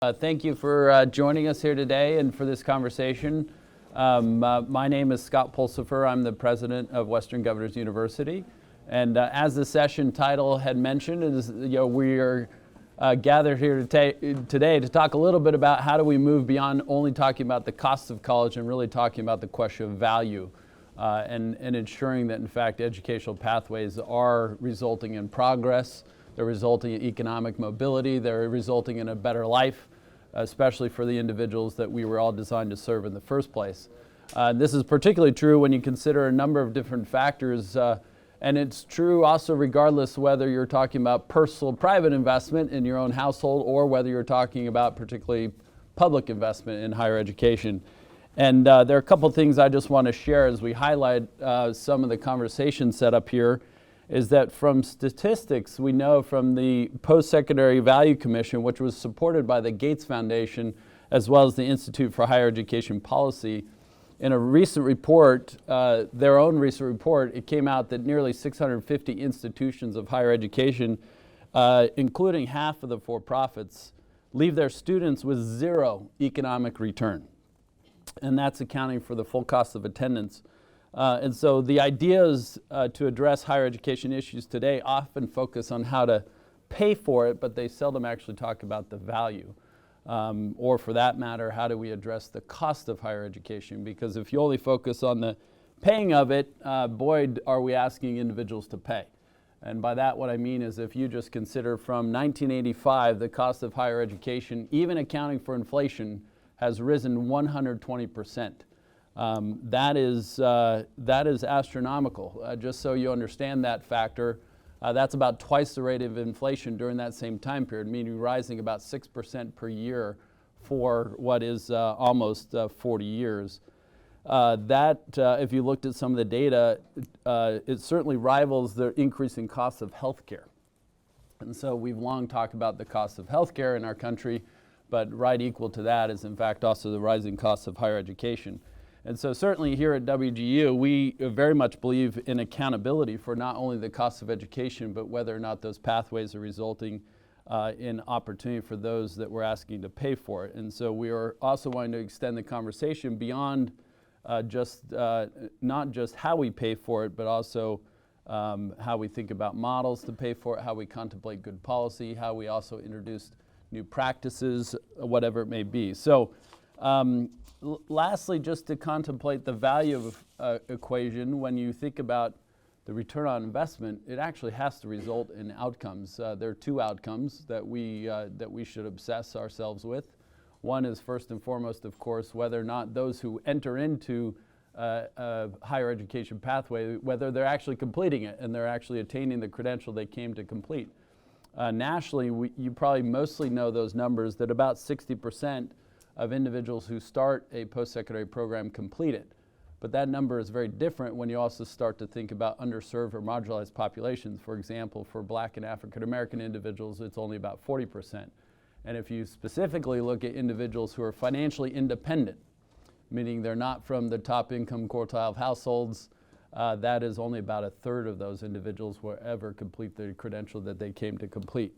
Thank you for joining us here today and for this conversation. My name is Scott Pulsifer. I'm the president of Western Governors University. And as the session title had mentioned, we are gathered here today to talk a little bit about how do we move beyond only talking about the cost of college and really talking about the question of value and ensuring that, in fact, educational pathways are resulting in progress. They're resulting in economic mobility. They're resulting in a better life, especially for the individuals that we were all designed to serve in the first place. This is particularly true when you consider a number of different factors, and it's true also regardless whether you're talking about personal private investment in your own household or whether you're talking about particularly public investment in higher education. And there are a couple things I just want to share as we highlight some of the conversation set up here. Is that from statistics, we know from the Post-Secondary Value Commission, which was supported by the Gates Foundation, as well as the Institute for Higher Education Policy, in a recent report, their own recent report, it came out that nearly 650 institutions of higher education, including half of the for-profits, leave their students with zero economic return. And that's accounting for the full cost of attendance. And so the ideas to address higher education issues today often focus on how to pay for it, but they seldom actually talk about the value. Or for that matter, how do we address the cost of higher education? Because if you only focus on the paying of it, boy, are we asking individuals to pay. And by that, what I mean is if you just consider from 1985, the cost of higher education, even accounting for inflation, has risen 120%. That is astronomical. Just so you understand that factor, that's about twice the rate of inflation during that same time period, meaning rising about 6% per year for what is almost 40 years. If you looked at some of the data, it certainly rivals the increasing costs of healthcare. And so we've long talked about the cost of healthcare in our country, but right equal to that is in fact also the rising costs of higher education. And so certainly here at WGU, we very much believe in accountability for not only the cost of education, but whether or not those pathways are resulting in opportunity for those that we're asking to pay for it. And so we are also wanting to extend the conversation beyond not just how we pay for it, but also how we think about models to pay for it, how we contemplate good policy, how we also introduce new practices, whatever it may be. So. Lastly, just to contemplate the value of equation, when you think about the return on investment, it actually has to result in outcomes. There are two outcomes that we should obsess ourselves with. One is first and foremost, of course, whether or not those who enter into a higher education pathway, whether they're actually completing it and they're actually attaining the credential they came to complete. Nationally, you probably mostly know those numbers that about 60% of individuals who start a post-secondary program complete it. But that number is very different when you also start to think about underserved or marginalized populations. For example, for Black and African American individuals, it's only about 40%. And if you specifically look at individuals who are financially independent, meaning they're not from the top income quartile of households, that is only about a third of those individuals will ever complete the credential that they came to complete.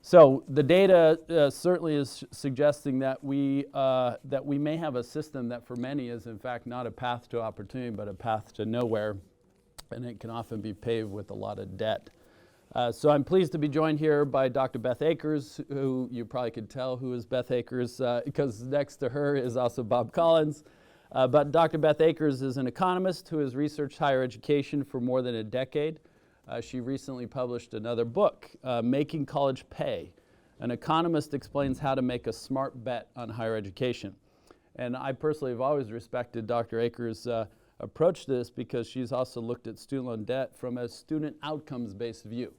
So the data certainly is suggesting that we may have a system that for many is in fact not a path to opportunity, but a path to nowhere, and it can often be paved with a lot of debt. So I'm pleased to be joined here by Dr. Beth Akers, who you probably could tell who is Beth Akers, because next to her is also Bob Collins. But Dr. Beth Akers is an economist who has researched higher education for more than a decade. She recently published another book, Making College Pay. An economist explains how to make a smart bet on higher education. And I personally have always respected Dr. Akers' approach to this because she's also looked at student loan debt from a student outcomes-based view,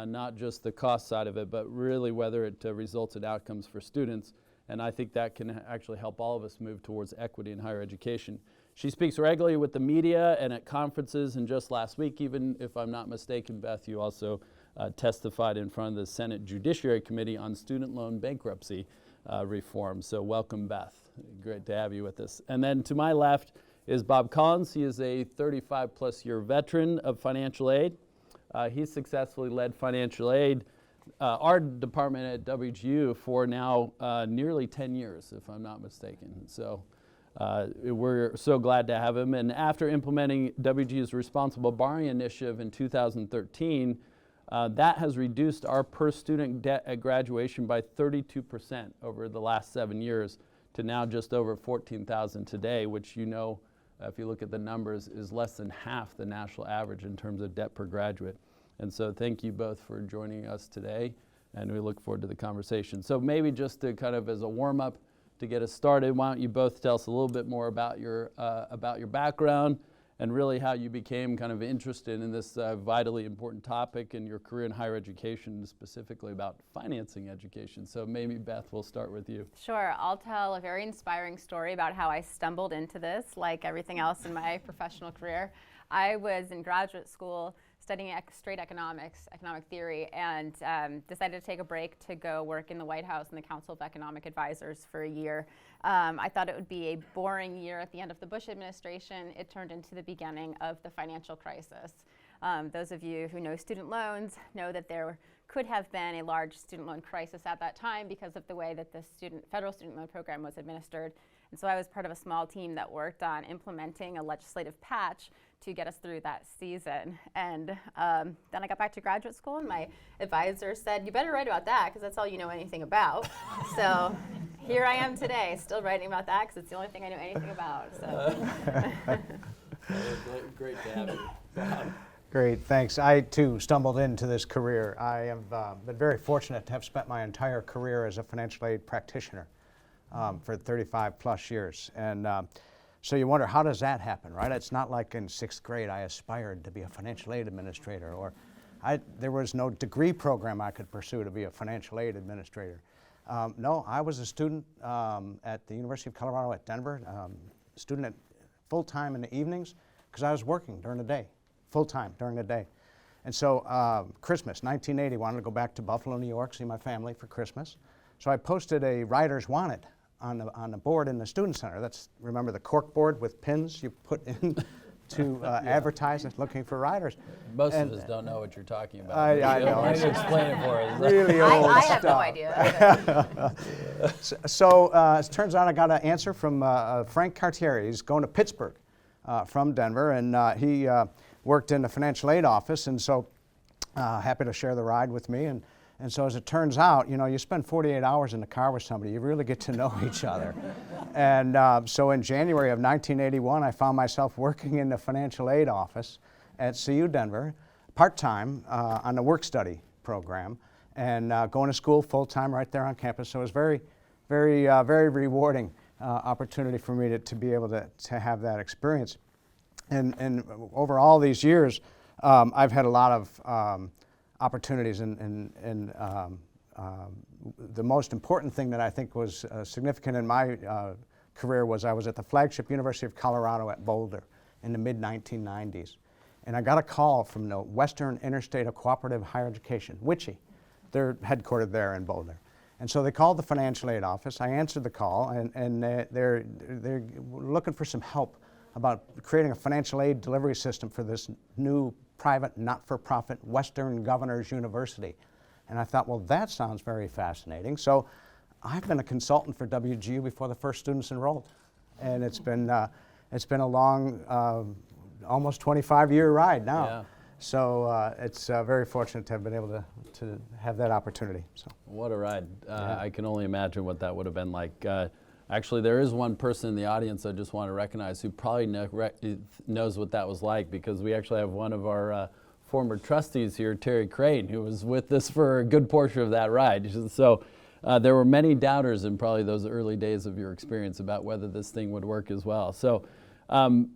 not just the cost side of it, but really whether it results in outcomes for students. And I think that can actually help all of us move towards equity in higher education. She speaks regularly with the media and at conferences, and just last week, even if I'm not mistaken, Beth, you also testified in front of the Senate Judiciary Committee on student loan bankruptcy reform. So welcome, Beth. Great to have you with us. And then to my left is Bob Collins. He is a 35-plus year veteran of financial aid. He successfully led financial aid our department at WGU for now nearly 10 years, if I'm not mistaken. So we're so glad to have him. And after implementing WGU's Responsible Borrowing Initiative in 2013, that has reduced our per student debt at graduation by 32% over the last 7 years to now just over $14,000 today, which if you look at the numbers, is less than half the national average in terms of debt per graduate. And so thank you both for joining us today, and we look forward to the conversation. So maybe just to kind of as a warm-up to get us started, why don't you both tell us a little bit more about your background and really how you became kind of interested in this vitally important topic in your career in higher education, specifically about financing education. So maybe Beth, we'll start with you. Sure, I'll tell a very inspiring story about how I stumbled into this, like everything else in my professional career. I was in graduate school studying straight economic theory, and decided to take a break to go work in the White House in the Council of Economic Advisors for a year. I thought it would be a boring year at the end of the Bush administration. It turned into the beginning of the financial crisis. Those of you who know student loans know that there could have been a large student loan crisis at that time because of the way that the federal student loan program was administered. And so I was part of a small team that worked on implementing a legislative patch to get us through that season. And then I got back to graduate school, and my advisor said, you better write about that because that's all you know anything about. So here I am today, still writing about that because it's the only thing I know anything about. So. Great to have you. Bob. Great, thanks. I too stumbled into this career. I have been very fortunate to have spent my entire career as a financial aid practitioner for 35 plus years. And so you wonder, how does that happen, right? It's not like in 6th grade I aspired to be a financial aid administrator, or there was no degree program I could pursue to be a financial aid administrator. No, I was a student at the University of Colorado at Denver, student full-time in the evenings, because I was working during the day, full-time during the day. And so Christmas, 1980, wanted to go back to Buffalo, New York, see my family for Christmas. So I posted a writer's wanted on the board in the student center. That's, remember the cork board with pins you put in to advertise and looking for writers. Most of us don't know what you're talking about. I know. Why don't you explain it for us? Really old I stuff. have no idea. So it turns out I got an answer from Frank Cartier. He's going to Pittsburgh from Denver, and he worked in the financial aid office, and so happy to share the ride with me. And so as it turns out, you spend 48 hours in the car with somebody, you really get to know each other. And so in January of 1981, I found myself working in the financial aid office at CU Denver, part-time on the work-study program, and going to school full-time right there on campus. So it was very, very rewarding opportunity for me to be able to have that experience. And over all these years, I've had a lot of opportunities, and the most important thing that I think was significant in my career was I was at the flagship University of Colorado at Boulder in the mid-1990s. And I got a call from the Western Interstate of Cooperative Higher Education, WICHE. They're headquartered there in Boulder. And so they called the financial aid office. I answered the call, and they're looking for some help about creating a financial aid delivery system for this new private, not-for-profit Western Governors University. And I thought, well, that sounds very fascinating. So I've been a consultant for WGU before the first students enrolled. And it's been a long, almost 25-year ride now. Yeah. So it's very fortunate to have been able to have that opportunity. So. What a ride. Yeah. I can only imagine what that would have been like. Actually, there is one person in the audience I just want to recognize who probably knows what that was like, because we actually have one of our former trustees here, Terry Crane, who was with us for a good portion of that ride. So there were many doubters in probably those early days of your experience about whether this thing would work as well. So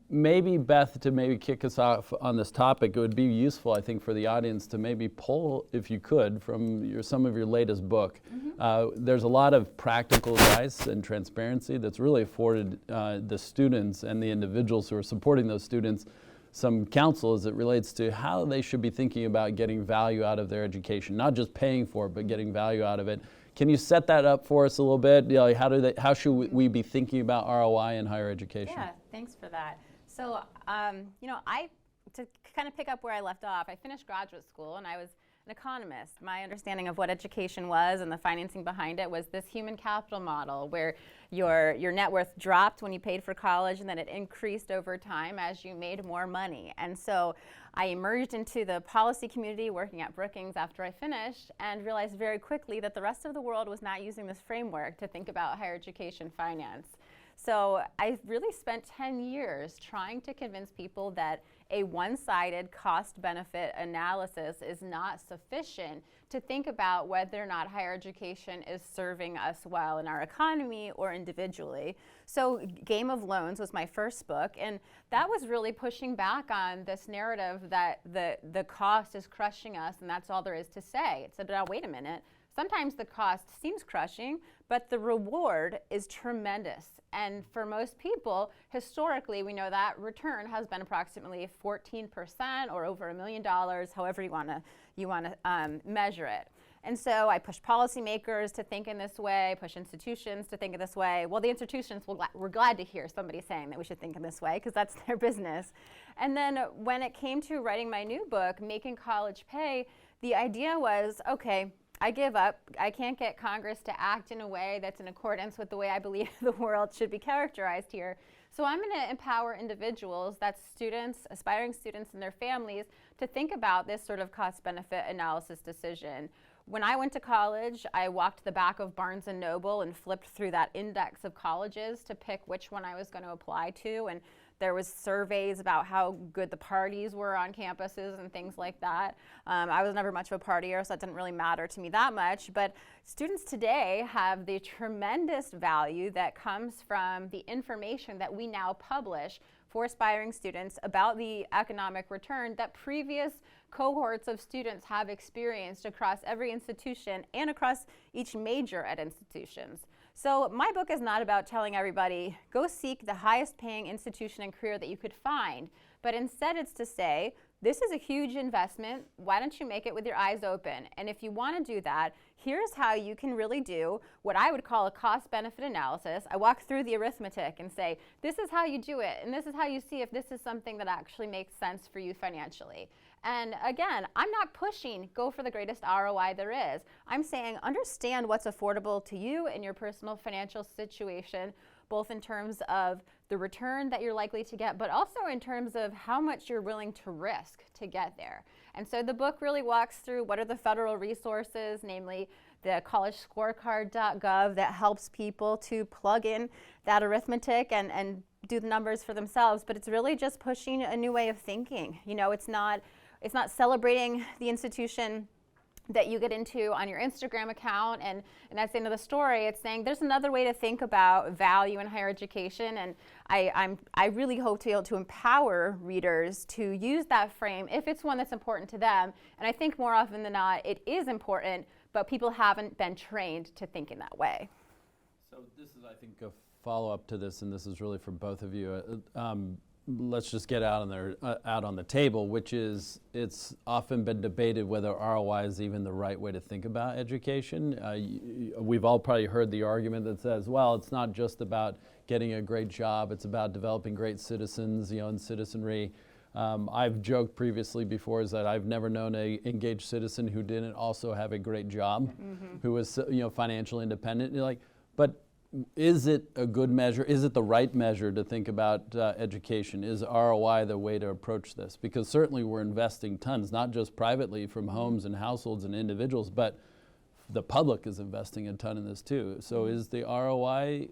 maybe, Beth, to maybe kick us off on this topic, it would be useful, I think, for the audience to maybe pull, if you could, from some of your latest book. Mm-hmm. There's a lot of practical advice and transparency that's really afforded the students and the individuals who are supporting those students some counsel as it relates to how they should be thinking about getting value out of their education, not just paying for it, but getting value out of it. Can you set that up for us a little bit? How should we be thinking about ROI in higher education? Yeah, thanks for that. So, to kind of pick up where I left off, I finished graduate school, and I an economist. My understanding of what education was and the financing behind it was this human capital model where your net worth dropped when you paid for college, and then it increased over time as you made more money. And so I emerged into the policy community working at Brookings after I finished, and realized very quickly that the rest of the world was not using this framework to think about higher education finance. So I really spent 10 years trying to convince people that a one-sided cost-benefit analysis is not sufficient to think about whether or not higher education is serving us well in our economy or individually. So Game of Loans was my first book, and that was really pushing back on this narrative that the cost is crushing us and that's all there is to say. It said, now wait a minute. Sometimes the cost seems crushing, but the reward is tremendous. And for most people, historically, we know that return has been approximately 14% or over $1 million, however you want to measure it. And so I push policymakers to think in this way, push institutions to think in this way. Well, the institutions were glad to hear somebody saying that we should think in this way, because that's their business. And then when it came to writing my new book, Making College Pay, the idea was, okay, I give up. I can't get Congress to act in a way that's in accordance with the way I believe the world should be characterized here. So I'm going to empower individuals, that's students, aspiring students and their families, to think about this sort of cost-benefit analysis decision. When I went to college, I walked the back of Barnes & Noble and flipped through that index of colleges to pick which one I was going to apply to. And there was surveys about how good the parties were on campuses and things like that. I was never much of a partier, so that didn't really matter to me that much. But students today have the tremendous value that comes from the information that we now publish for aspiring students about the economic return that previous cohorts of students have experienced across every institution and across each major at institutions. So my book is not about telling everybody, go seek the highest paying institution and career that you could find, but instead it's to say, this is a huge investment. Why don't you make it with your eyes open? And if you want to do that, here's how you can really do what I would call a cost-benefit analysis. I walk through the arithmetic and say, this is how you do it, and this is how you see if this is something that actually makes sense for you financially. And again, I'm not pushing go for the greatest ROI there is. I'm saying understand what's affordable to you and your personal financial situation, both in terms of the return that you're likely to get, but also in terms of how much you're willing to risk to get there. And so the book really walks through what are the federal resources, namely the collegescorecard.gov, that helps people to plug in that arithmetic and do the numbers for themselves. But it's really just pushing a new way of thinking. You know, it's not celebrating the institution that you get into on your Instagram account, and that's the end of the story. It's saying there's another way to think about value in higher education, and I really hope to be able to empower readers to use that frame if it's one that's important to them. And I think more often than not, it is important, but people haven't been trained to think in that way. So this is, I think, a follow-up to this, and this is really for both of you. Let's just get out on the table, which is it's often been debated whether ROI is even the right way to think about education. We've all probably heard the argument that says, well, it's not just about getting a great job, it's about developing great citizens, and citizenry. I've joked previously before is that I've never known an engaged citizen who didn't also have a great job, who was financially independent. You're like, but is it a good measure? Is it the right measure to think about education? Is ROI the way to approach this? Because certainly we're investing tons, not just privately from homes and households and individuals, but the public is investing a ton in this too. So is the ROI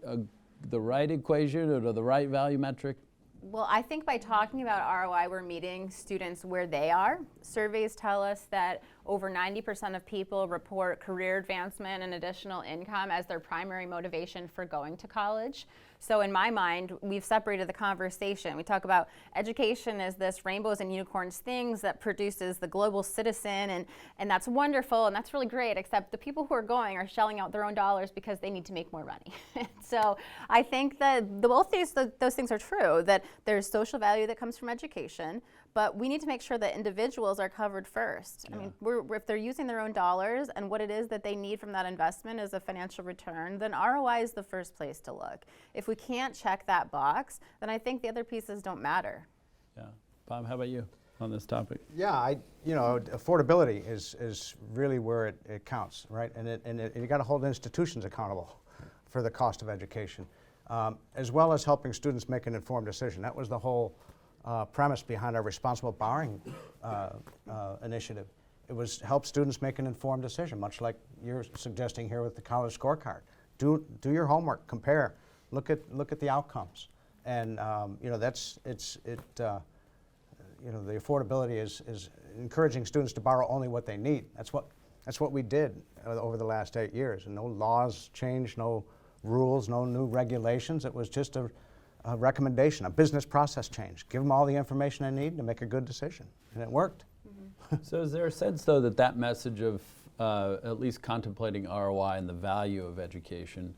the right equation or the right value metric? Well, I think by talking about ROI, we're meeting students where they are. Surveys tell us that over 90% of people report career advancement and additional income as their primary motivation for going to college. So in my mind, we've separated the conversation. We talk about education as this rainbows and unicorns things that produces the global citizen, and that's wonderful and that's really great, except the people who are going are shelling out their own dollars because they need to make more money. So I think that both those things are true, that there's social value that comes from education, but we need to make sure that individuals are covered first. Yeah. I mean, if they're using their own dollars and what it is that they need from that investment is a financial return, then ROI is the first place to look. If we can't check that box, then I think the other pieces don't matter. Yeah. Bob, how about you? on this topic? Yeah, affordability is really where it counts, right? And you got to hold institutions accountable for the cost of education, as well as helping students make an informed decision. That was the whole premise behind our responsible borrowing initiative. It was help students make an informed decision, much like you're suggesting here with the college scorecard. Do your homework, compare, look at the outcomes, and the affordability is encouraging students to borrow only what they need. That's what we did over the last 8 years. And no laws changed, no rules, no new regulations. It was just a recommendation, a business process change. Give them all the information they need to make a good decision, and it worked. So is there a sense, though, that message of at least contemplating ROI and the value of education,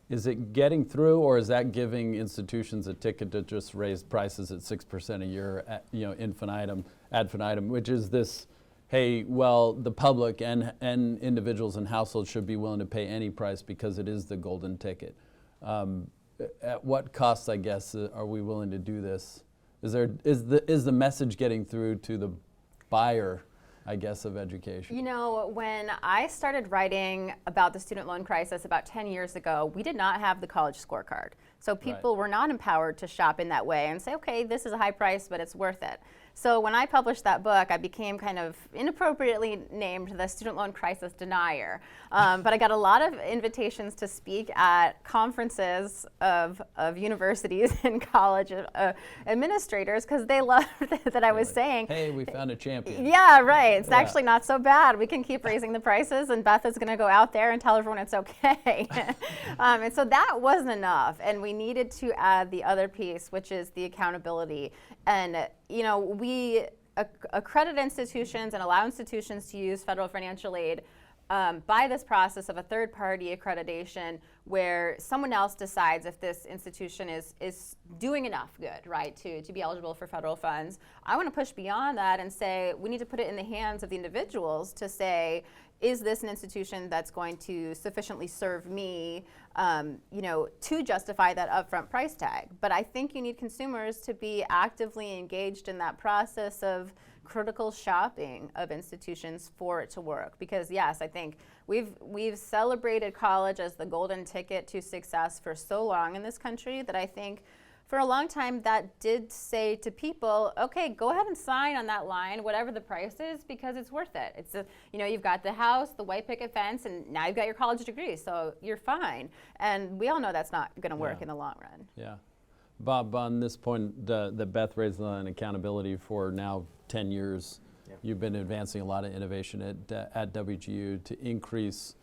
is it getting through, or is that giving institutions a ticket to just raise prices at 6% a year, ad infinitum, which is this, hey, well, the public and individuals and households should be willing to pay any price because it is the golden ticket. At what cost, I guess, are we willing to do this? Is the message getting through to the buyer, I guess, of education? You know, when I started writing about the student loan crisis about 10 years ago, we did not have the college scorecard. So people were not empowered to shop in that way and say, okay, this is a high price, but it's worth it. So when I published that book, I became kind of inappropriately named the student loan crisis denier. But I got a lot of invitations to speak at conferences of universities and college administrators because they loved that I was saying, hey, we found a champion. Yeah, right. It's actually not so bad. We can keep raising the prices, and Beth is going to go out there and tell everyone it's okay. And so that wasn't enough, and we needed to add the other piece, which is the accountability. And we accredit institutions and allow institutions to use federal financial aid by this process of a third-party accreditation where someone else decides if this institution is doing enough good, right, to be eligible for federal funds. I want to push beyond that and say we need to put it in the hands of the individuals to say, is this an institution that's going to sufficiently serve me, to justify that upfront price tag? But I think you need consumers to be actively engaged in that process of critical shopping of institutions for it to work. Because yes, I think we've celebrated college as the golden ticket to success for so long in this country that I think for a long time that did say to people, okay, go ahead and sign on that line, whatever the price is, because it's worth it. It's you've got the house, the white picket fence, and now you've got your college degree, so you're fine. And we all know that's not going to work in the long run. Yeah. Bob, on this point that Beth raised on accountability for now 10 years, you've been advancing a lot of innovation at WGU to increase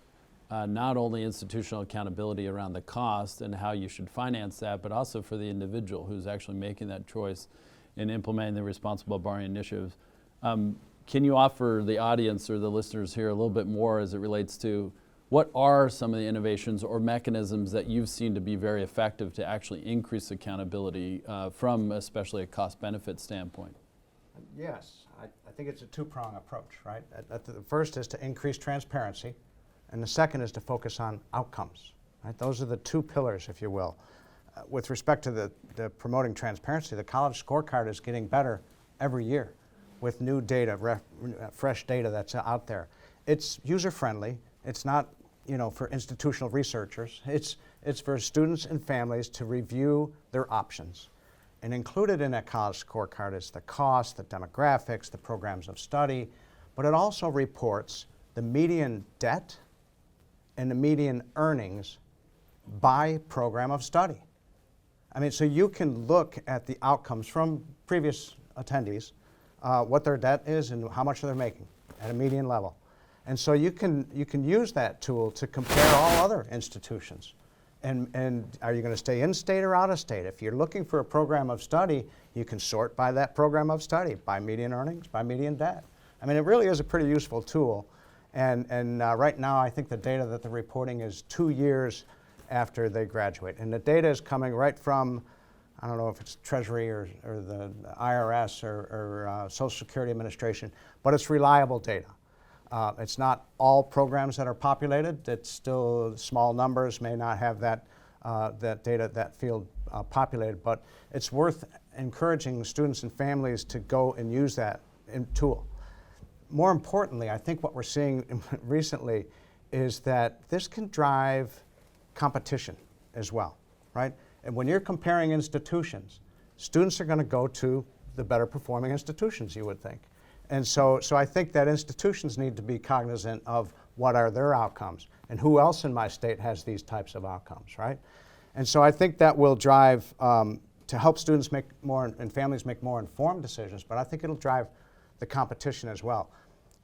not only institutional accountability around the cost and how you should finance that, but also for the individual who's actually making that choice and implementing the responsible borrowing initiatives. Can you offer the audience or the listeners here a little bit more as it relates to what are some of the innovations or mechanisms that you've seen to be very effective to actually increase accountability from especially a cost-benefit standpoint? Yes, I think it's a two-prong approach, right? The first is to increase transparency, and the second is to focus on outcomes. Right? Those are the two pillars, if you will. With respect to the promoting transparency, the college scorecard is getting better every year with new data, fresh data that's out there. It's user-friendly. It's not, for institutional researchers. It's for students and families to review their options. And included in that college scorecard is the cost, the demographics, the programs of study, but it also reports the median debt and the median earnings by program of study. I mean, so you can look at the outcomes from previous attendees, what their debt is and how much they're making at a median level. And so you can use that tool to compare all other institutions. And are you going to stay in state or out of state? If you're looking for a program of study, you can sort by that program of study, by median earnings, by median debt. I mean, it really is a pretty useful tool. And right now, I think the data that they're reporting is 2 years after they graduate. And the data is coming right from, I don't know if it's Treasury or the IRS or Social Security Administration, but it's reliable data. It's not all programs that are populated. It's still small numbers, may not have that data, that field populated, but it's worth encouraging students and families to go and use that tool. More importantly, I think what we're seeing recently is that this can drive competition as well, right? And when you're comparing institutions, students are going to go to the better performing institutions, you would think. And so I think that institutions need to be cognizant of what are their outcomes and who else in my state has these types of outcomes, right? And so I think that will drive, to help students make more and families make more informed decisions, but I think it'll drive the competition as well.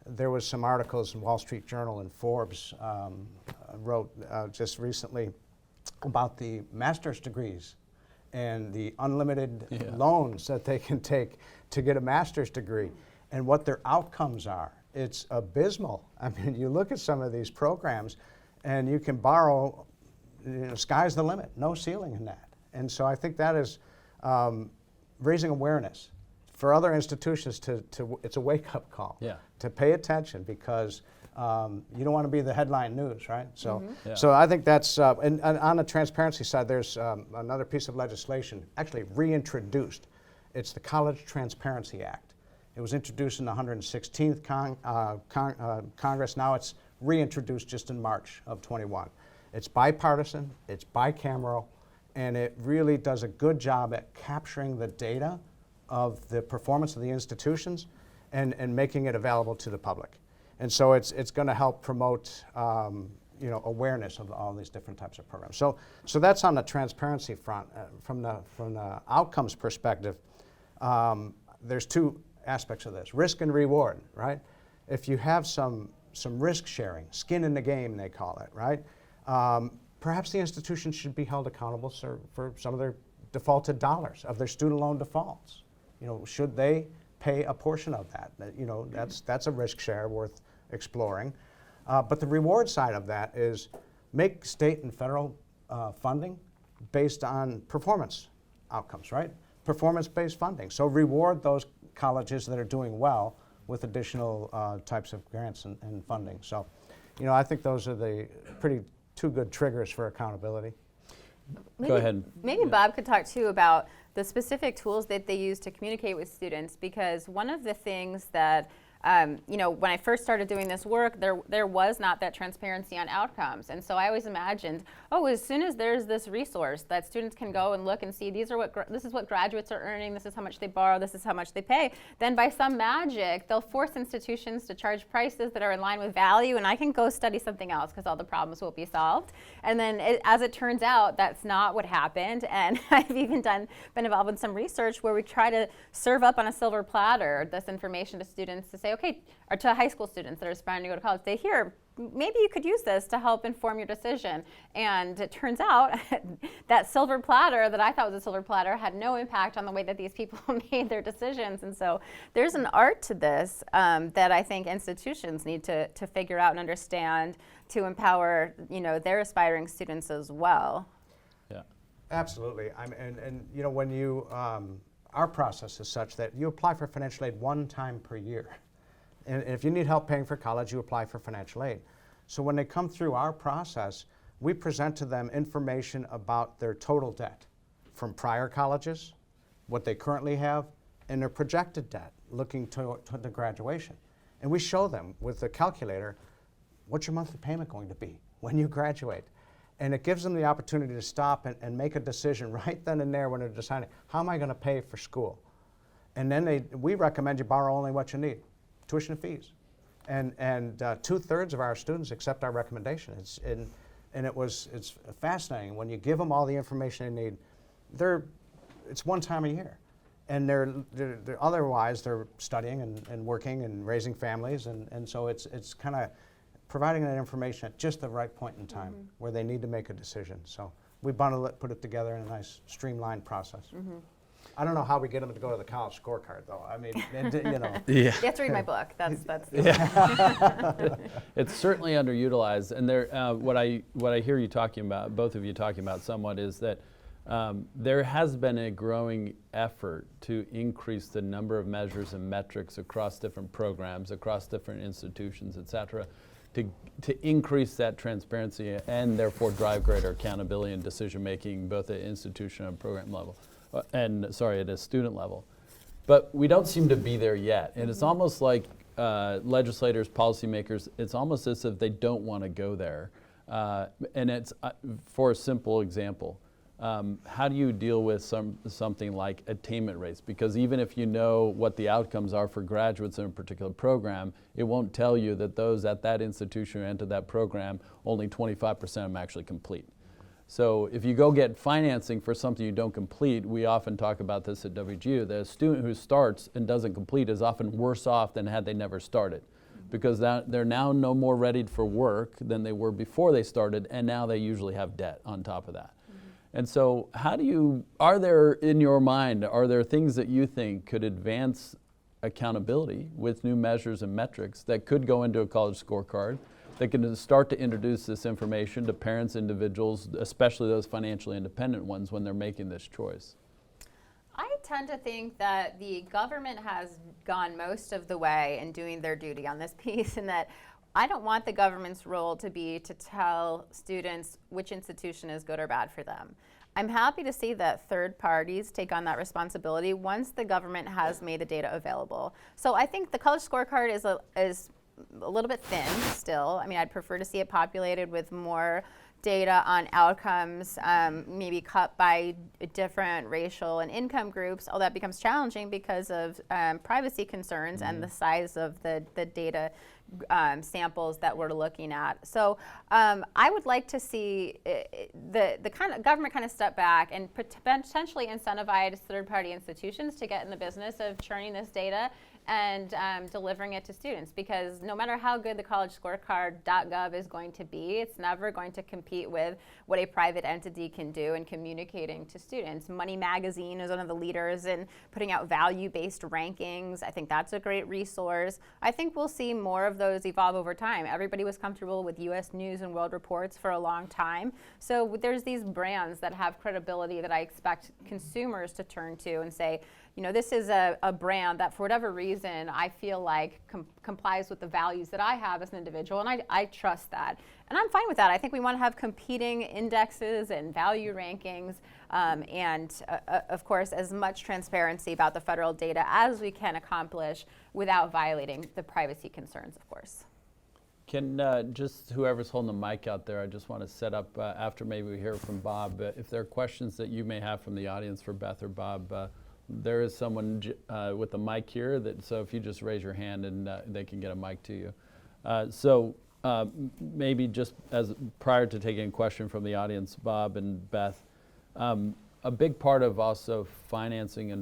There was some articles in Wall Street Journal and Forbes wrote just recently about the master's degrees and the unlimited loans that they can take to get a master's degree and what their outcomes are. It's abysmal. I mean, you look at some of these programs and you can borrow, sky's the limit, no ceiling in that. And so I think that is raising awareness for other institutions it's a wake-up call to pay attention, because you don't want to be the headline news, right? So, so I think that's, and on the transparency side, there's another piece of legislation actually reintroduced. It's the College Transparency Act. It was introduced in the 116th Congress. Now it's reintroduced just in March of 21. It's bipartisan, it's bicameral, and it really does a good job at capturing the data of the performance of the institutions and making it available to the public. And so it's going to help promote awareness of all these different types of programs. So that's on the transparency front. From the outcomes perspective, there's two aspects of this: risk and reward, right? If you have some risk sharing, skin in the game they call it, right? Perhaps the institution should be held accountable for some of their defaulted dollars of their student loan defaults. Should they pay a portion of that? That's a risk share worth exploring. But the reward side of that is make state and federal funding based on performance outcomes, right? Performance-based funding. So reward those colleges that are doing well with additional types of grants and funding. So, I think those are the two good triggers for accountability. Go ahead. Maybe Bob could talk too about the specific tools that they use to communicate with students, because one of the things that when I first started doing this work, there was not that transparency on outcomes. And so I always imagined, as soon as there's this resource that students can go and look and see, this is what graduates are earning, this is how much they borrow, this is how much they pay, then by some magic, they'll force institutions to charge prices that are in line with value, and I can go study something else because all the problems will be solved. And then as it turns out, that's not what happened. And I've even been involved in some research where we try to serve up on a silver platter this information to students to say, or to high school students that are aspiring to go to college, say, here, maybe you could use this to help inform your decision. And it turns out that silver platter that I thought was a silver platter had no impact on the way that these people made their decisions. And so there's an art to this that I think institutions need to figure out and understand to empower, their aspiring students as well. Yeah, absolutely. When you our process is such that you apply for financial aid one time per year. And if you need help paying for college, you apply for financial aid. So when they come through our process, we present to them information about their total debt from prior colleges, what they currently have, and their projected debt looking to the graduation. And we show them with the calculator, what's your monthly payment going to be when you graduate? And it gives them the opportunity to stop and make a decision right then and there when they're deciding, how am I going to pay for school? And then we recommend you borrow only what you need. Tuition and fees, and 2/3 of our students accept our recommendation. It's fascinating when you give them all the information they need. It's one time a year, and they're otherwise they're studying and working and raising families, and so it's kind of providing that information at just the right point in time where they need to make a decision. So we bundle it, put it together in a nice streamlined process. I don't know how we get them to go to the college scorecard, though. I mean, Yeah. You have to read my book. That's It's certainly underutilized, and there, what I hear you talking about, both of you talking about somewhat, is that there has been a growing effort to increase the number of measures and metrics across different programs, across different institutions, et cetera, to increase that transparency and therefore drive greater accountability and decision making both at institution and program level. at a student level. But we don't seem to be there yet. And it's almost like legislators, policymakers, it's almost as if they don't want to go there. And it's, for a simple example, how do you deal with something like attainment rates? Because even if you know what the outcomes are for graduates in a particular program, it won't tell you that those at that institution who enter that program, only 25% of them actually complete. So if you go get financing for something you don't complete, we often talk about this at WGU, that a student who starts and doesn't complete is often worse off than had they never started, because they're now no more ready for work than they were before they started, and now they usually have debt on top of that. And so are there, in your mind, are there things that you think could advance accountability with new measures and metrics that could go into a college scorecard, that can start to introduce this information to parents, individuals, especially those financially independent ones when they're making this choice? I tend to think that the government has gone most of the way in doing their duty on this piece, and that I don't want the government's role to be to tell students which institution is good or bad for them. I'm happy to see that third parties take on that responsibility once the government has made the data available. So I think the college scorecard is a little bit thin still. I mean, I'd prefer to see it populated with more data on outcomes, maybe cut by different racial and income groups, although that becomes challenging because of privacy concerns and the size of the data samples that we're looking at. So I would like to see the kind of government kind of step back and potentially incentivize third-party institutions to get in the business of churning this data and delivering it to students, because no matter how good the collegescorecard.gov is going to be, it's never going to compete with what a private entity can do in communicating to students. Money Magazine is one of the leaders in putting out value-based rankings. I think that's a great resource. I think we'll see more of those evolve over time. Everybody was comfortable with US News and World Reports for a long time. So there's these brands that have credibility that I expect consumers to turn to and say, you know, this is a brand that for whatever reason I feel like complies with the values that I have as an individual, and I trust that. And I'm fine with that. I think we want to have competing indexes and value rankings, and of course, as much transparency about the federal data as we can accomplish without violating the privacy concerns, of course. Can just whoever's holding the mic out there, I just want to set up, after maybe we hear from Bob, if there are questions that you may have from the audience for Beth or Bob, there is someone with a mic here, so if you just raise your hand and they can get a mic to you. So maybe just as prior to taking a question from the audience, Bob and Beth, a big part of also financing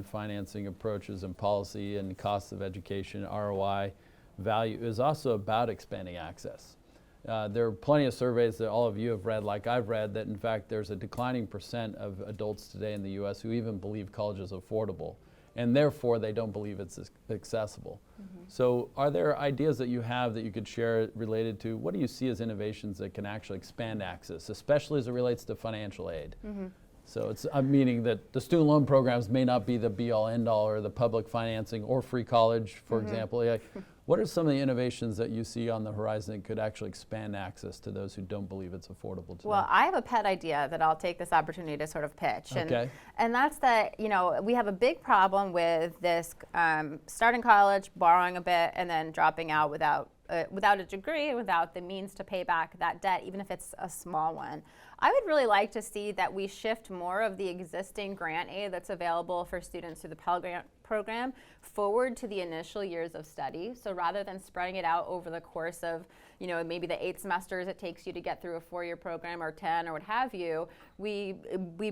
approaches and policy and costs of education, ROI value, is also about expanding access. There are plenty of surveys that all of you have read, like I've read, that in fact there's a declining % of adults today in the US who even believe college is affordable, and therefore they don't believe it's accessible. So are there ideas that you have that you could share related to what do you see as innovations that can actually expand access, especially as it relates to financial aid? So it's meaning that the student loan programs may not be the be-all, end-all, or the public financing or free college, for example. Like, what are some of the innovations that you see on the horizon that could actually expand access to those who don't believe it's affordable today? Well, I have a pet idea that I'll take this opportunity to sort of pitch. Okay. And that's that, you know, we have a big problem with this starting college, borrowing a bit, and then dropping out without a degree and without the means to pay back that debt, even if it's a small one. I would really like to see that we shift more of the existing grant aid that's available for students through the Pell Grant program forward to the initial years of study. So rather than spreading it out over the course of, you know, maybe the 8 semesters it takes you to get through a 4-year program, or 10, or what have you, we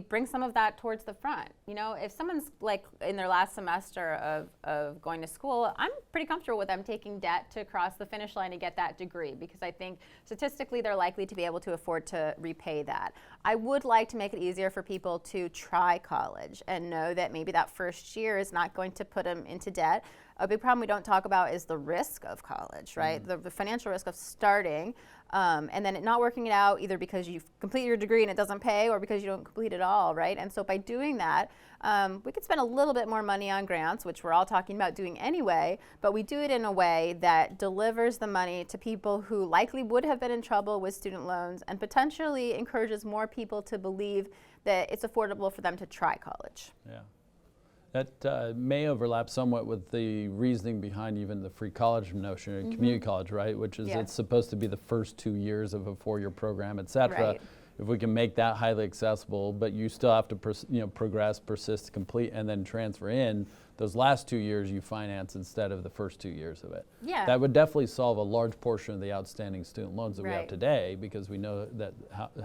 bring some of that towards the front. You know, if someone's like in their last semester of going to school, I'm pretty comfortable with them taking debt to cross the finish line and get that degree, because I think statistically they're likely to be able to afford to repay that. I would like to make it easier for people to try college and know that maybe that first year is not going to put them into debt. a big problem we don't talk about is the risk of college, right? The financial risk of starting and then not working it out either because you've completed your degree and it doesn't pay or because you don't complete it all, right? And so by doing that, we could spend a little bit more money on grants, which we're all talking about doing anyway, but we do it in a way that delivers the money to people who likely would have been in trouble with student loans and potentially encourages more people to believe that it's affordable for them to try college. Yeah. That may overlap somewhat with the reasoning behind even the free college notion in community college, right? Which is it's supposed to be the first 2 years of a 4-year program, et cetera. Right. If we can make that highly accessible, but you still have to progress, persist, complete, and then transfer in, those last 2 years you finance instead of the first 2 years of it. Yeah. That would definitely solve a large portion of the outstanding student loans that we have Right. today, because we know that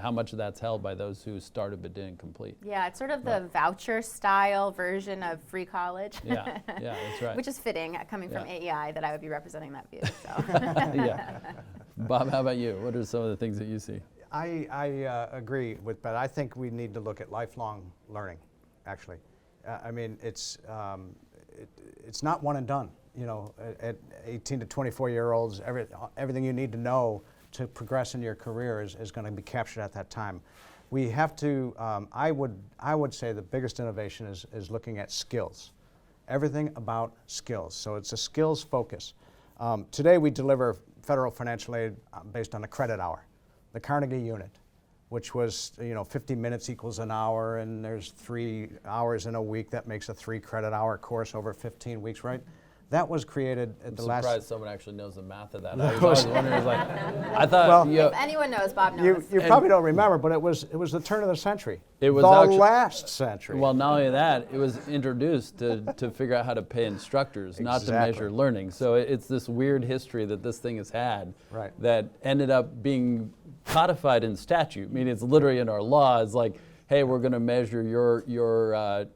how much of that's held by those who started but didn't complete. Yeah, it's sort of the voucher style version of free college. Yeah, that's right. Which is fitting coming from Yeah. AEI that I would be representing that view. So. Yeah. Bob, how about you? What are some of the things that you see? I agree with Beth. I think we need to look at lifelong learning, actually. I mean, it's not one and done. You know, at 18 to 24-year-olds, everything you need to know to progress in your career is going to be captured at that time. We have to, I would say the biggest innovation is looking at skills. Everything about skills. So it's a skills focus. Today we deliver federal financial aid based on a credit hour. The Carnegie unit, which was 50 minutes equals an hour, and there's 3 hours in a week. That makes a 3 credit hour course over 15 weeks, right? That was created at I'm the surprised last. someone actually knows the math of that. I was always wondering, I thought, Well, If anyone knows, Bob knows. You probably don't remember, but it was the turn of the century. It was the actually- last century. well, not only that, it was introduced to figure out how to pay instructors, not to Exactly. measure learning. So it's this weird history that this thing has had Right. that ended up being codified in statute, meaning it's literally in our law. It's like, hey, we're going to measure your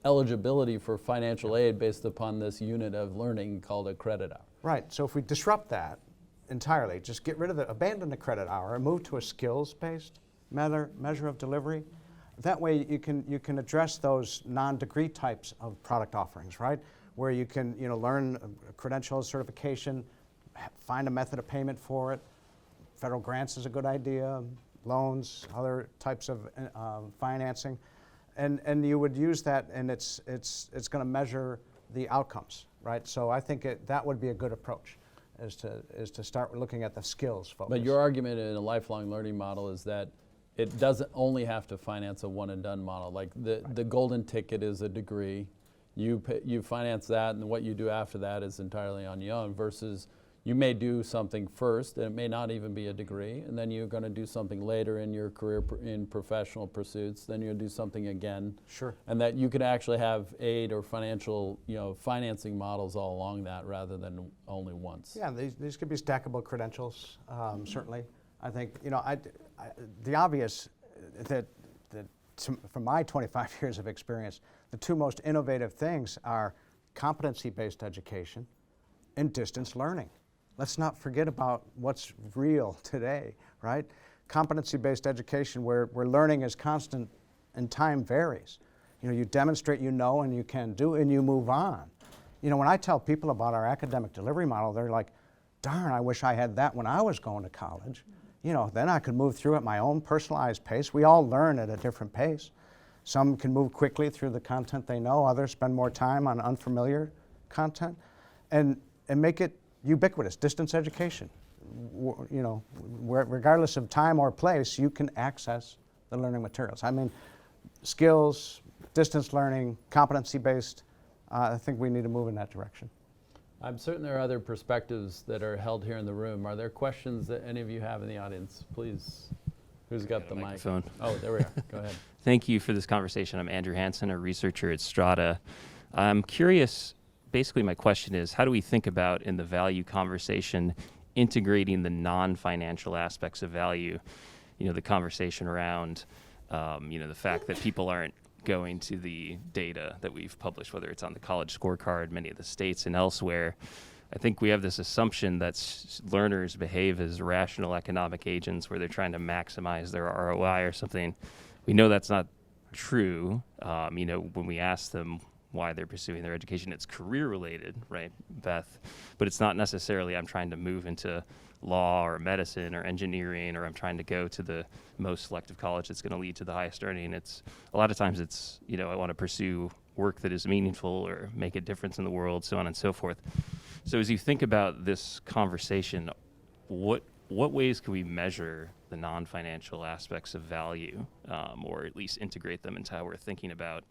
eligibility for financial aid based upon this unit of learning called a credit hour. Right. So if we disrupt that entirely, just get rid of it, abandon the credit hour, and move to a skills-based measure of delivery. That way, you can address those non-degree types of product offerings, right? Where you can learn a credential certification, find a method of payment for it. Federal grants is a good idea. Loans, other types of financing, and you would use that, and it's going to measure the outcomes, right? So I think that would be a good approach, is to start looking at the skills focus. But your argument in a lifelong learning model is that it doesn't only have to finance a one and done model. Like the golden ticket is a degree. You finance that, and what you do after that is entirely on your own, versus you may do something first, and it may not even be a degree, and then you're going to do something later in your career in professional pursuits, then you'll do something again. Sure. And that you could actually have aid or financial, financing models all along that rather than only once. Yeah, these could be stackable credentials, certainly. I think, the obvious that from my 25 years of experience, the two most innovative things are competency-based education and distance learning. Let's not forget about what's real today, right? Competency-based education where learning is constant and time varies. You demonstrate and you can do, and you move on. When I tell people about our academic delivery model, they're like, darn, I wish I had that when I was going to college. Then I could move through at my own personalized pace. We all learn at a different pace. Some can move quickly through the content they know, others spend more time on unfamiliar content, and make it ubiquitous, distance education. Regardless of time or place, you can access the learning materials. I mean, skills, distance learning, competency-based, I think we need to move in that direction. I'm certain there are other perspectives that are held here in the room. Are there questions that any of you have in the audience? Please, who's got the mic? Microphone. Oh, there we are. Go ahead. Thank you for this conversation. I'm Andrew Hansen, a researcher at Strata. I'm curious, basically my question is, how do we think about, in the value conversation, integrating the non-financial aspects of value? The conversation around, the fact that people aren't going to the data that we've published, whether it's on the college scorecard, many of the states and elsewhere. I think we have this assumption that learners behave as rational economic agents where they're trying to maximize their ROI or something. We know that's not true. When we ask them, why they're pursuing their education. It's career related, right, Beth? But it's not necessarily I'm trying to move into law or medicine or engineering, or I'm trying to go to the most selective college that's going to lead to the highest earning. It's a lot of times it's, I want to pursue work that is meaningful or make a difference in the world, so on and so forth. So as you think about this conversation, what ways can we measure the non-financial aspects of value, or at least integrate them into how we're thinking about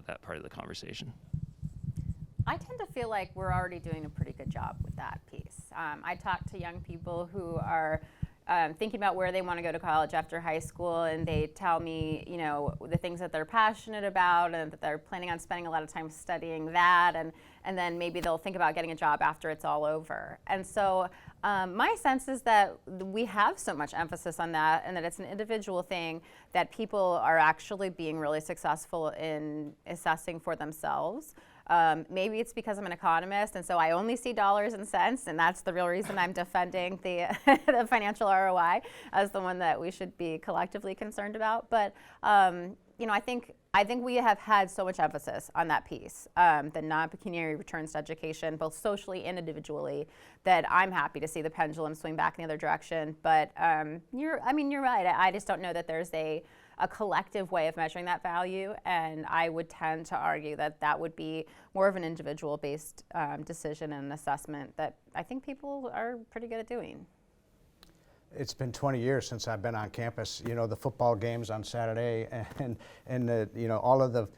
that part of the conversation? I tend to feel like we're already doing a pretty good job with that piece. I talk to young people who are thinking about where they want to go to college after high school, and they tell me, the things that they're passionate about and that they're planning on spending a lot of time studying that, and then maybe they'll think about getting a job after it's all over. And so my sense is that we have so much emphasis on that, and that it's an individual thing, that people are actually being really successful in assessing for themselves. Maybe it's because I'm an economist, and so I only see dollars and cents, and that's the real reason I'm defending the, the financial ROI as the one that we should be collectively concerned about. But I think we have had so much emphasis on that piece, the non-pecuniary returns to education, both socially and individually, that I'm happy to see the pendulum swing back in the other direction. But you're right. I just don't know that there's a collective way of measuring that value, and I would tend to argue that that would be more of an individual-based decision and assessment that I think people are pretty good at doing. It's been 20 years since I've been on campus. The football games on Saturday, and all of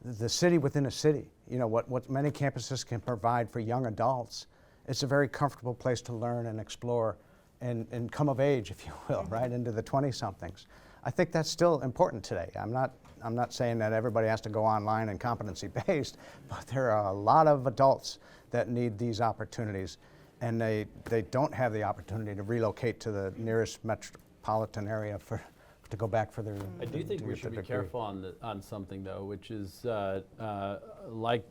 the city within a city. What many campuses can provide for young adults. It's a very comfortable place to learn and explore, and come of age, if you will, right into the 20-somethings. I think that's still important today. I'm not saying that everybody has to go online and competency-based, but there are a lot of adults that need these opportunities, and they don't have the opportunity to relocate to the nearest metropolitan area to go back for their. I do think we should be degree. careful on something, though, which is like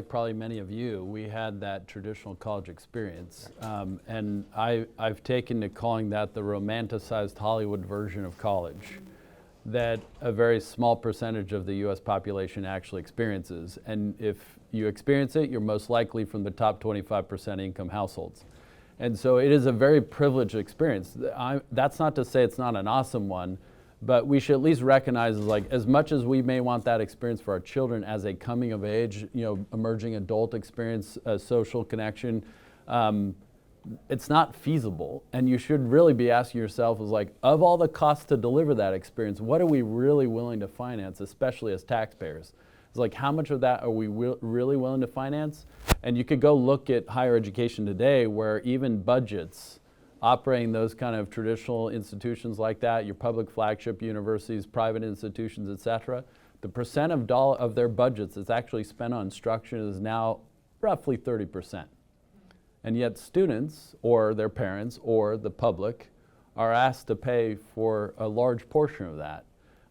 probably many of you, we had that traditional college experience, and I've taken to calling that the romanticized Hollywood version of college, that a very small percentage of the U.S. population actually experiences. And if you experience it, you're most likely from the top 25% income households. And so it is a very privileged experience. That's not to say it's not an awesome one, but we should at least recognize, as much as we may want that experience for our children as a coming of age, emerging adult experience, a social connection, it's not feasible. And you should really be asking yourself of all the costs to deliver that experience, what are we really willing to finance, especially as taxpayers? It's how much of that are we really willing to finance? And you could go look at higher education today, where even budgets operating those kind of traditional institutions like that, your public flagship universities, private institutions, et cetera, the percent of their budgets that's actually spent on instruction is now roughly 30%. And yet students or their parents or the public are asked to pay for a large portion of that.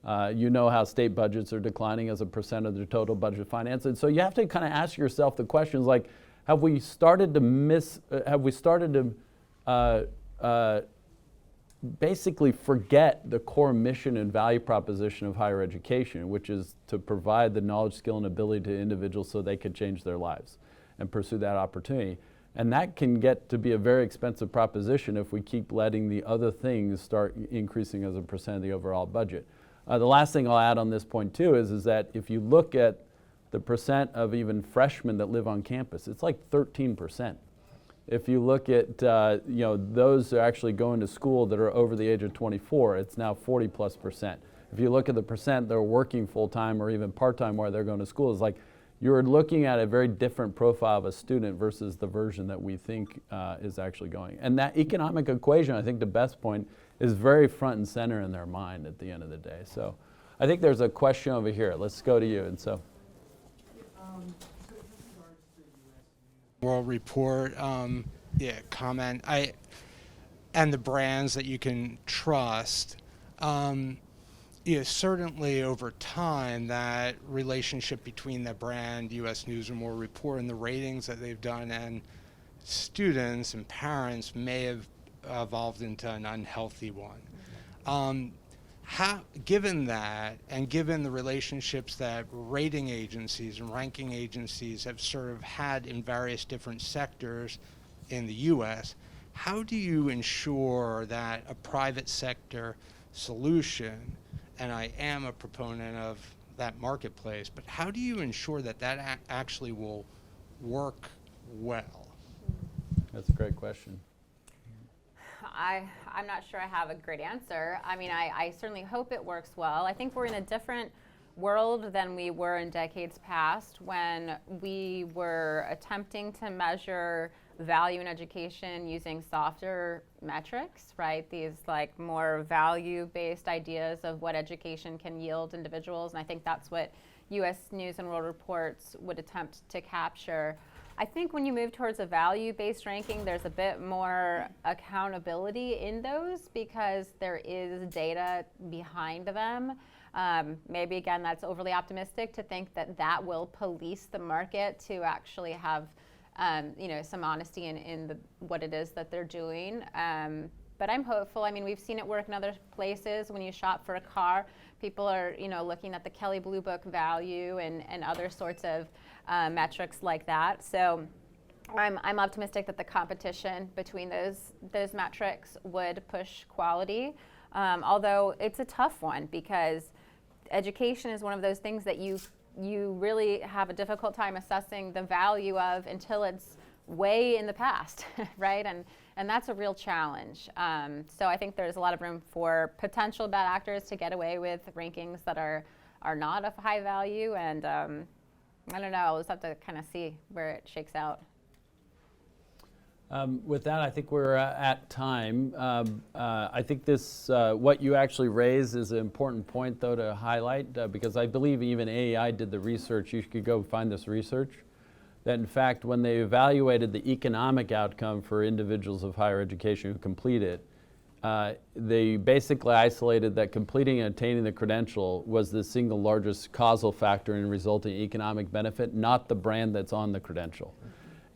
How state budgets are declining as a percent of their total budget finance. And so you have to kind of ask yourself the questions have we started to basically forget the core mission and value proposition of higher education, which is to provide the knowledge, skill, and ability to individuals so they could change their lives and pursue that opportunity. And that can get to be a very expensive proposition if we keep letting the other things start increasing as a percent of the overall budget. The last thing I'll add on this point too is that if you look at the percent of even freshmen that live on campus, it's 13%. If you look at those that are actually going to school that are over the age of 24, it's now 40+%. If you look at the percent that are working full-time or even part-time while they're going to school, it's you're looking at a very different profile of a student versus the version that we think is actually going. And that economic equation, I think the best point, is very front and center in their mind at the end of the day. So I think there's a question over here. Let's go to you. And so. World Report, comment. And the brands that you can trust. Certainly over time, that relationship between the brand, U.S. News and World Report, and the ratings that they've done, and students and parents may have evolved into an unhealthy one. Given that, and given the relationships that rating agencies and ranking agencies have sort of had in various different sectors in the U.S., how do you ensure that a private sector solution, and I am a proponent of that marketplace, but how do you ensure that that actually will work well? That's a great question. I'm not sure I have a great answer. I mean, I certainly hope it works well. I think we're in a different world than we were in decades past when we were attempting to measure value in education using softer metrics, right? These like more value-based ideas of what education can yield individuals. And I think that's what U.S. News and World Reports would attempt to capture. I think when you move towards a value-based ranking, there's a bit more accountability in those because there is data behind them. Maybe again, that's overly optimistic to think that that will police the market to actually have some honesty in what it is that they're doing. But I'm hopeful. I mean, we've seen it work in other places. When you shop for a car, people are looking at the Kelley Blue Book value and other sorts of metrics like that. So I'm optimistic that the competition between those metrics would push quality. Although it's a tough one because education is one of those things that you really have a difficult time assessing the value of until it's way in the past, right? And that's a real challenge. So I think there's a lot of room for potential bad actors to get away with rankings that are not of high value. And I don't know, I'll just have to kind of see where it shakes out. With that, I think we're at time. I think this, what you actually raised is an important point, though, to highlight, because I believe even AEI did the research. You could go find this research. That, in fact, when they evaluated the economic outcome for individuals of higher education who complete it, they basically isolated that completing and attaining the credential was the single largest causal factor in resulting economic benefit, not the brand that's on the credential.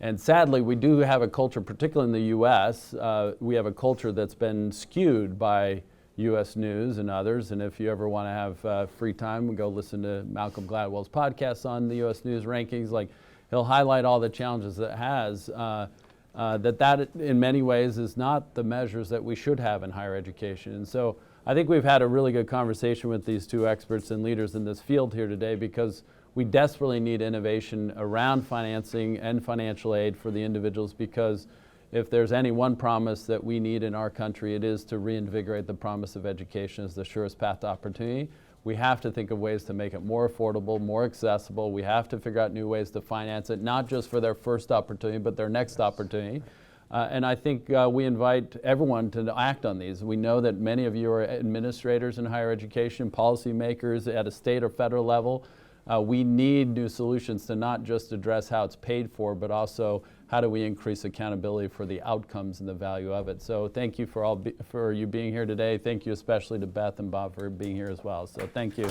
And sadly, we do have a culture, particularly in the U.S., we have a culture that's been skewed by U.S. News and others. And if you ever want to have free time, go listen to Malcolm Gladwell's podcast on the U.S. News rankings. Like, he'll highlight all the challenges it has. That in many ways is not the measures that we should have in higher education. And so I think we've had a really good conversation with these two experts and leaders in this field here today because we desperately need innovation around financing and financial aid for the individuals, because if there's any one promise that we need in our country, it is to reinvigorate the promise of education as the surest path to opportunity. We have to think of ways to make it more affordable, more accessible. We have to figure out new ways to finance it, not just for their first opportunity, but their next opportunity. And I think we invite everyone to act on these. We know that many of you are administrators in higher education, policymakers at a state or federal level. We need new solutions to not just address how it's paid for, but also how do we increase accountability for the outcomes and the value of it. So thank you for you being here today. Thank you especially to Beth and Bob for being here as well. So thank you.